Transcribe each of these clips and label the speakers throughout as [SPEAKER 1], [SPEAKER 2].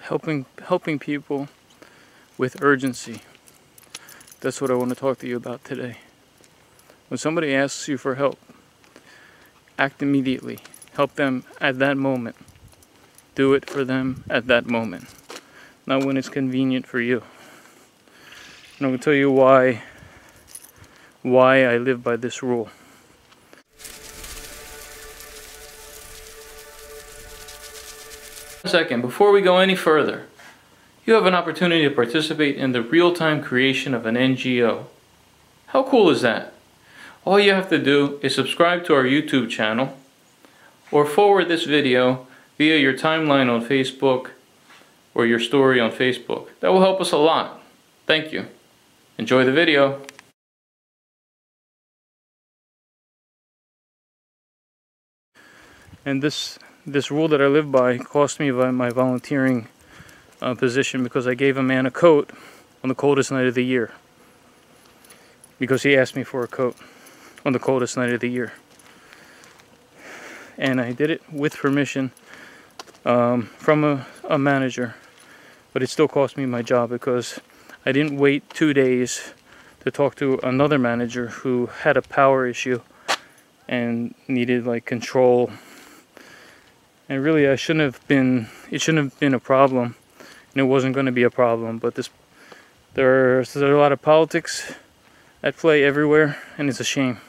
[SPEAKER 1] helping people with urgency. That's what I want to talk to you about today. When somebody asks you for help, act immediately. Help them at that moment. Do it for them at that moment, not when it's convenient for you. And I'm going to tell you why I live by this rule. Second, before we go any further, you have an opportunity to participate in the real-time creation of an NGO. How cool is that? All you have to do is subscribe to our YouTube channel or forward this video via your timeline on Facebook or your story on Facebook. That will help us a lot. Thank you. Enjoy the video. And this rule that I live by cost me my volunteering position because I gave a man a coat on the coldest night of the year. Because he asked me for a coat on the coldest night of the year. And I did it with permission from a manager. But it still cost me my job because I didn't wait 2 days to talk to another manager who had a power issue and needed like control. And really, it shouldn't have been a problem, and it wasn't going to be a problem. But there's a lot of politics at play everywhere, and it's a shame.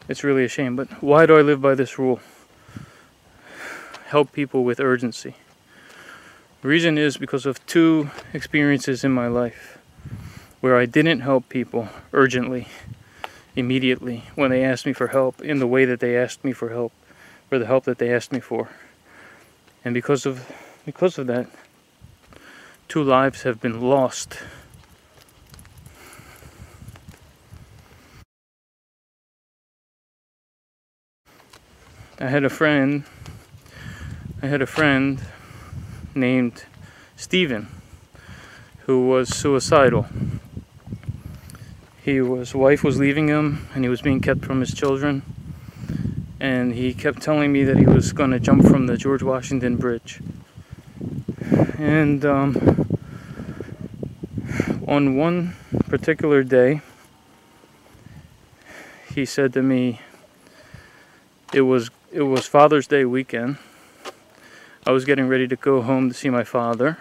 [SPEAKER 1] It's really a shame. But why do I live by this rule? Help people with urgency. The reason is because of 2 experiences in my life where I didn't help people urgently, immediately, when they asked me for help, in the way that they asked me for help, for the help that they asked me for. And because of that, 2 lives have been lost. I had a friend named Steven who was suicidal. His wife was leaving him and he was being kept from his children, and he kept telling me that he was going to jump from the George Washington Bridge. And on one particular day he said to me, it was Father's Day weekend. I was getting ready to go home to see my father,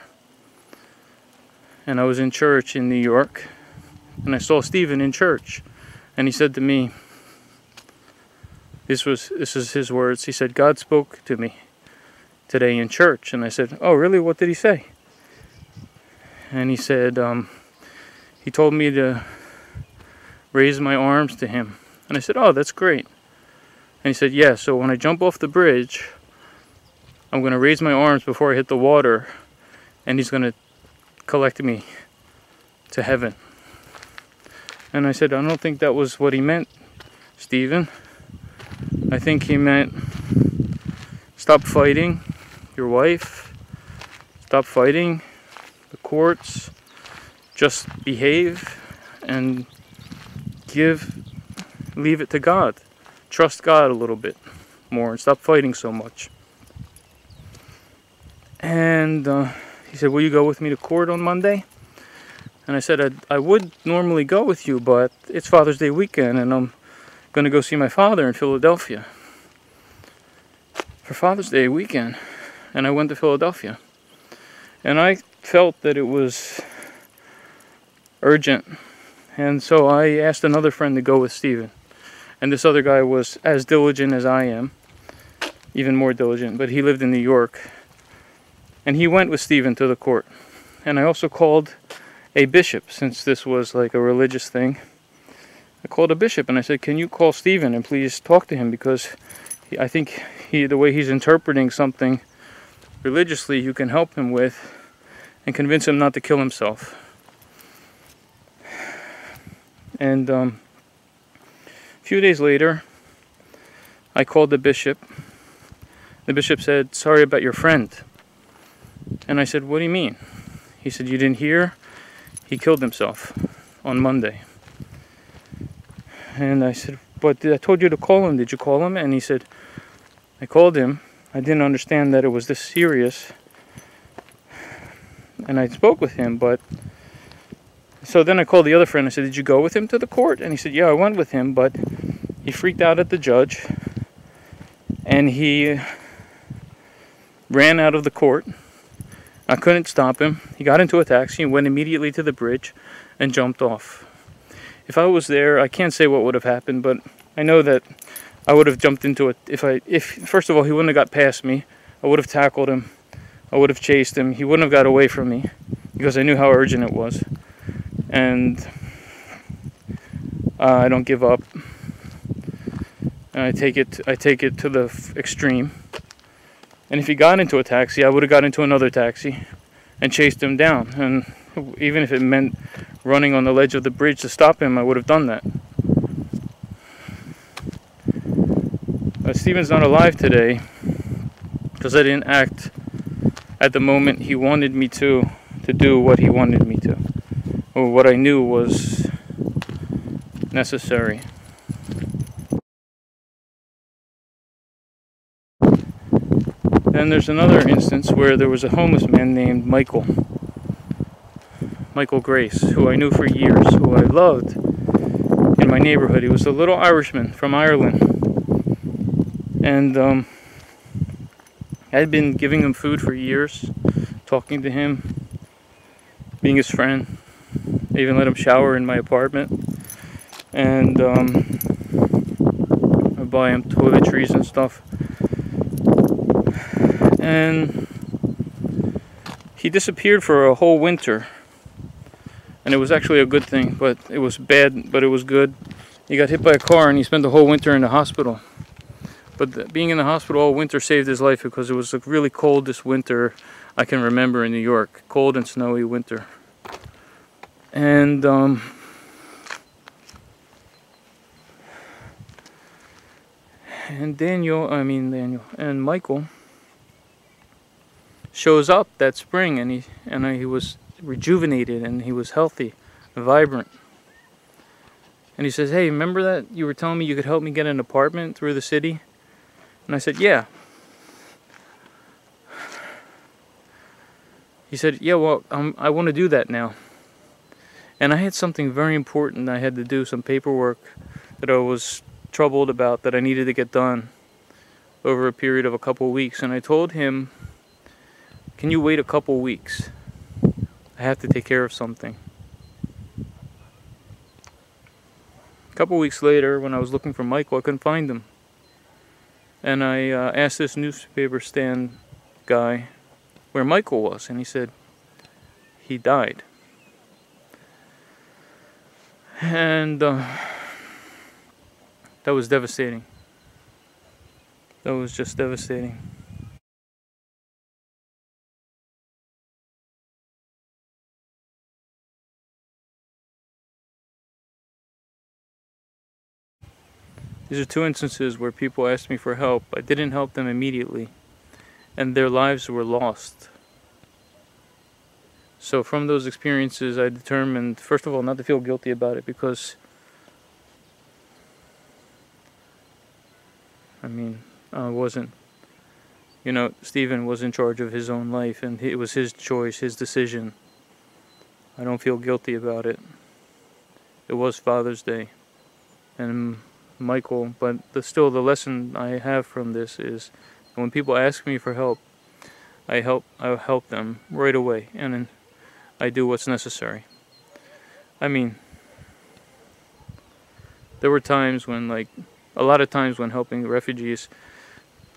[SPEAKER 1] and I was in church in New York. And I saw Stephen in church, and he said to me, this is his words. He said, "God spoke to me today in church." And I said, "Oh, really? What did he say?" And he said, he told me to raise my arms to him. And I said, "Oh, that's great." And he said, "Yeah, so when I jump off the bridge, I'm going to raise my arms before I hit the water, and he's going to collect me to heaven." And I said, "I don't think that was what he meant, Stephen. I think he meant stop fighting your wife, stop fighting the courts, just behave and leave it to God. Trust God a little bit more and stop fighting so much." And he said, "Will you go with me to court on Monday?" And I said, I would normally go with you, but it's Father's Day weekend, and I'm going to go see my father in Philadelphia for Father's Day weekend. And I went to Philadelphia. And I felt that it was urgent. And so I asked another friend to go with Stephen. And this other guy was as diligent as I am, even more diligent, but he lived in New York. And he went with Stephen to the court. And I also called a bishop, since this was like a religious thing. I called a bishop and I said, "Can you call Stephen and please talk to him, because I think the way he's interpreting something religiously, you can help him with and convince him not to kill himself." And a few days later, I called the bishop. The bishop said, "Sorry about your friend." And I said, "What do you mean?" He said, "You didn't hear? He killed himself on Monday." And I said, but I told you to call him. Did you call him? And he said, I called him. I didn't understand that it was this serious. And I spoke with him, but... So then I called the other friend. I said, did you go with him to the court? And he said, yeah, I went with him, but he freaked out at the judge. And he ran out of the court. I couldn't stop him. He got into a taxi and went immediately to the bridge and jumped off. If I was there, I can't say what would have happened, but I know that I would have jumped into it. If first of all, he wouldn't have got past me. I would have tackled him. I would have chased him. He wouldn't have got away from me because I knew how urgent it was. And I don't give up. And I take it to the extreme. And if he got into a taxi, I would have got into another taxi and chased him down. And even if it meant running on the ledge of the bridge to stop him, I would have done that. Stephen's not alive today because I didn't act at the moment he wanted me to do what he wanted me to, or what I knew was necessary. Then there's another instance where there was a homeless man named Michael Grace, who I knew for years, who I loved in my neighborhood. He was a little Irishman from Ireland. And I had been giving him food for years, talking to him, being his friend. I even let him shower in my apartment. And I buy him toiletries and stuff. And he disappeared for a whole winter. And it was actually a good thing, but it was bad, but it was good. He got hit by a car and he spent the whole winter in the hospital. But being in the hospital all winter saved his life because it was the really coldest winter I can remember in New York. Cold and snowy winter. And and Michael shows up that spring, and he was rejuvenated and he was healthy, vibrant. And he says, hey, remember that you were telling me you could help me get an apartment through the city? And I said, yeah. He said, yeah, well, I want to do that now. And I had something very important I had to do, some paperwork that I was troubled about that I needed to get done over a period of a couple weeks. And I told him, can you wait a couple weeks? I have to take care of something. A couple weeks later, when I was looking for Michael, I couldn't find him. And I asked this newspaper stand guy where Michael was, and he said he died. And that was devastating. That was just devastating. These are two instances where people asked me for help. I didn't help them immediately, and their lives were lost. So from those experiences, I determined, first of all, not to feel guilty about it, because I wasn't, Stephen was in charge of his own life, and it was his choice, his decision. I don't feel guilty about it. It was Father's Day, and Michael, but still the lesson I have from this is when people ask me for help, I help them right away, and I do what's necessary. There were times when, a lot of times when helping refugees,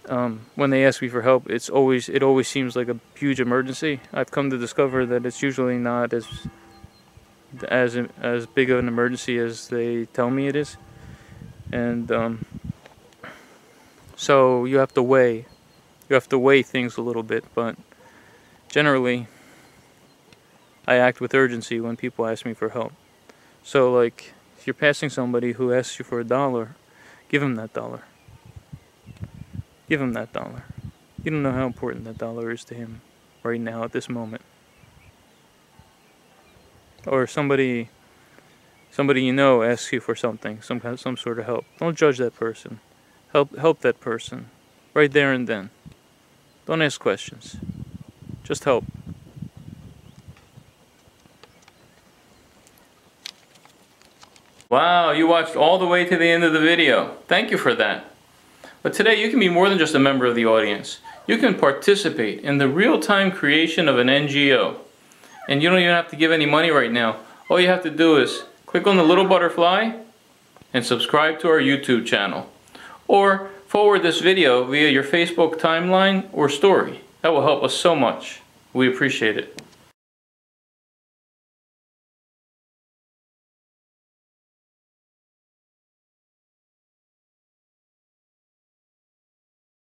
[SPEAKER 1] when they ask me for help, it always seems like a huge emergency. I've come to discover that it's usually not as big of an emergency as they tell me it is. And so you have to weigh things a little bit, but generally I act with urgency when people ask me for help. So if you're passing somebody who asks you for $1, give him that $1. Give him that $1. You don't know how important that $1 is to him right now at this moment. Or somebody somebody you know asks you for something, some sort of help, don't judge that person. Help that person right there and then. Don't ask questions. Just help. Wow, you watched all the way to the end of the video. Thank you for that. But today you can be more than just a member of the audience. You can participate in the real-time creation of an NGO. And you don't even have to give any money right now. All you have to do is click on the little butterfly and subscribe to our YouTube channel. Or forward this video via your Facebook timeline or story. That will help us so much. We appreciate it.